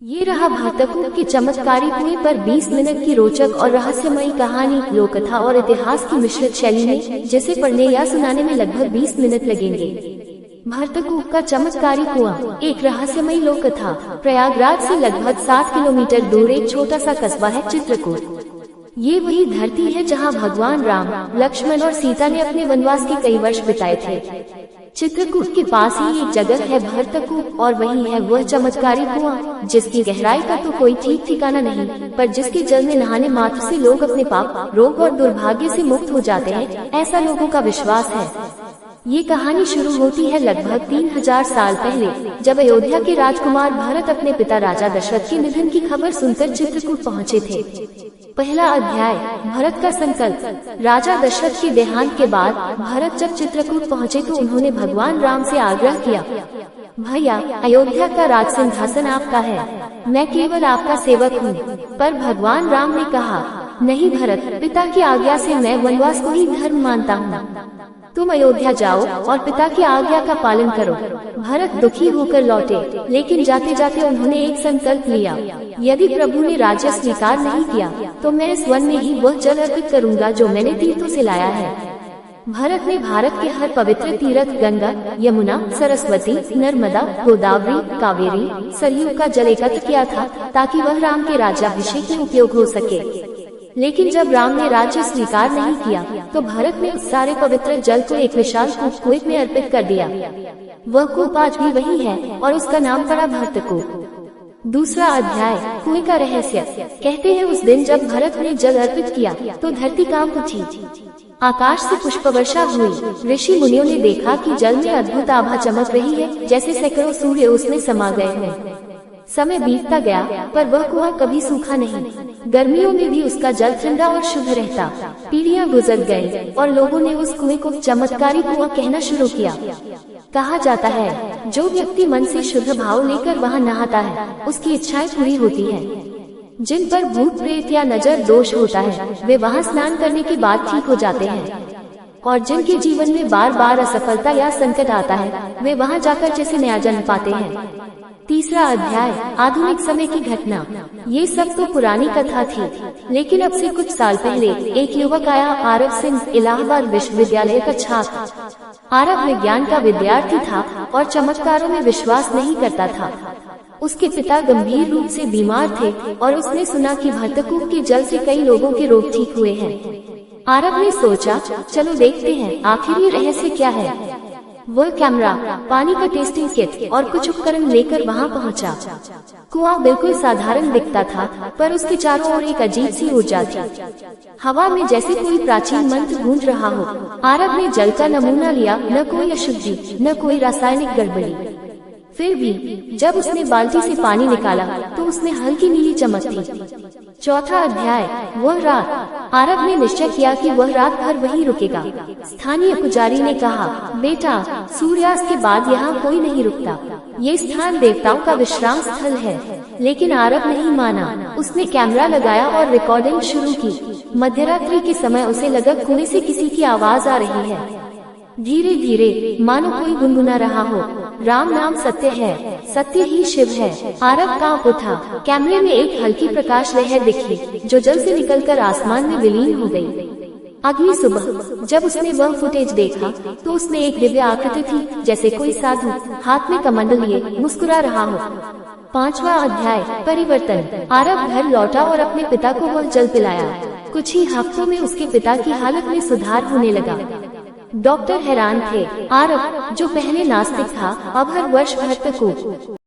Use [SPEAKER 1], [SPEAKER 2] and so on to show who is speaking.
[SPEAKER 1] ये रहा भरतकूप के चमत्कारी कुएं पर 20 मिनट की रोचक और रहस्यमयी कहानी, लोककथा और इतिहास की मिश्रित शैली में, जिसे पढ़ने या सुनाने में लगभग 20 मिनट लगेंगे। भरतकूप का चमत्कारी कुआं एक रहस्यमयी लोककथा। प्रयागराज से लगभग 7 किलोमीटर दूर एक छोटा सा कस्बा है चित्रकूट। ये वही धरती है जहाँ भगवान राम, लक्ष्मण और सीता ने अपने वनवास के कई वर्ष बिताए थे। चित्रकूट के पास ही एक जगह है भरतकूप, और वही है वह चमत्कारी कुआं जिसकी गहराई का तो कोई ठीक ठिकाना नहीं, पर जिसके जल में नहाने मात्र से लोग अपने पाप, रोग और दुर्भाग्य से मुक्त हो जाते हैं, ऐसा लोगों का विश्वास है। ये कहानी शुरू होती है लगभग 3000 साल पहले, जब अयोध्या के राजकुमार भरत अपने पिता राजा दशरथ के निधन की खबर सुनकर चित्रकूट पहुँचे थे। पहला अध्याय, भरत का संकल्प। राजा दशरथ के देहांत के बाद भरत जब चित्रकूट पहुँचे तो उन्होंने भगवान राम से आग्रह किया, भैया, अयोध्या का राज सिंहासन आपका है, मैं केवल आपका सेवक हूँ। पर भगवान राम ने कहा, नहीं भरत, पिता की आज्ञा से मैं वनवास को ही धर्म मानता हूँ। तुम अयोध्या जाओ और पिता की आज्ञा का पालन करो। भरत दुखी होकर लौटे, लेकिन जाते जाते उन्होंने एक संकल्प लिया, यदि प्रभु ने राज्य स्वीकार नहीं किया तो मैं इस वन में ही वह जल अर्पित करूंगा जो मैंने तीर्थों से लाया है। भरत ने भारत के हर पवित्र तीर्थ गंगा, यमुना, सरस्वती, नर्मदा, गोदावरी, कावेरी, सरयू का जल एकत्र किया था ताकि वह राम के राज्याभिषेक में उपयोग हो सके। लेकिन जब राम ने राज्य स्वीकार नहीं किया तो भरत ने उस सारे पवित्र जल को एक विशाल कुएं में अर्पित कर दिया। वह कूप आज भी वही है और उसका नाम पड़ा भरतकूप। दूसरा अध्याय, कुएं का रहस्य। कहते हैं उस दिन जब भरत ने जल अर्पित किया तो धरती कांप उठी, आकाश से पुष्प वर्षा हुई। ऋषि मुनियों ने देखा कि जल में अद्भुत आभा चमक रही है, जैसे सैकड़ों सूर्य उसमें समा गए हैं। समय बीतता गया पर वह कुआं कभी सूखा नहीं। गर्मियों में भी उसका जल ठंडा और शुद्ध रहता। पीढ़ियां गुजर गई और लोगों ने उस कुएं को चमत्कारी कुआं कहना शुरू किया। कहा जाता है, जो व्यक्ति मन से शुद्ध भाव लेकर वहां नहाता है, उसकी इच्छाएं पूरी होती है। जिन पर भूत प्रेत या नजर दोष होता है, वे वहां स्नान करने के बाद ठीक हो जाते हैं। और जिनके जीवन में बार बार असफलता या संकट आता है, वे वहां जाकर जैसे नया जन्म पाते हैं। तीसरा अध्याय, आधुनिक समय की घटना। ये सब तो पुरानी कथा थी, लेकिन अब से कुछ साल पहले एक युवक आया, आरव सिंह, इलाहाबाद विश्वविद्यालय का छात्र। आरव विज्ञान का विद्यार्थी था और चमत्कारों में विश्वास नहीं करता था। उसके पिता गंभीर रूप से बीमार थे और उसने सुना कि भरतकूप के जल से कई लोगों के रोग ठीक हुए हैं। आरव ने सोचा, चलो देखते हैं आखिर ये रहस्य क्या है। वह कैमरा, पानी का टेस्टिंग किट और कुछ उपकरण लेकर वहां पहुंचा। कुआं बिल्कुल साधारण दिखता था, पर उसके चारों ओर एक अजीब सी ऊर्जा थी। हवा में जैसे कोई प्राचीन मंत्र गूंज रहा हो। आरव ने जल का नमूना लिया, न कोई अशुद्धि, न कोई रासायनिक गड़बड़ी। फिर भी जब उसने बाल्टी से पानी निकाला तो उसमें हल्की नीली चमक थी। चौथा अध्याय, वह रात। आरव ने निश्चय किया कि वह रात भर वहीं रुकेगा। स्थानीय पुजारी ने कहा, बेटा, सूर्यास्त के बाद यहाँ कोई नहीं रुकता। ये स्थान देवताओं का विश्राम स्थल है। लेकिन आरव नहीं माना। उसने कैमरा लगाया और रिकॉर्डिंग शुरू की। मध्यरात्रि के समय उसे लगा कुएं से किसी की आवाज आ रही है। धीरे धीरे, मानो कोई गुनगुना रहा हो, राम नाम सत्य है, सत्य ही शिव है। आरव कांप उठा। कैमरे में एक हल्की प्रकाश लहर दिखी जो जल से निकलकर आसमान में विलीन हो गई। अगली सुबह जब उसने वह फुटेज देखा तो उसमें एक दिव्य आकृति थी, जैसे कोई साधु हाथ में कमंडल लिए मुस्कुरा रहा हो। पांचवा अध्याय, परिवर्तन। आरव घर लौटा और अपने पिता को वह जल पिलाया। कुछ ही हफ्तों में उसके पिता की हालत में सुधार होने लगा। डॉक्टर हैरान थे। आरव, जो पहले नास्तिक था, अब हर वर्ष भरतकूप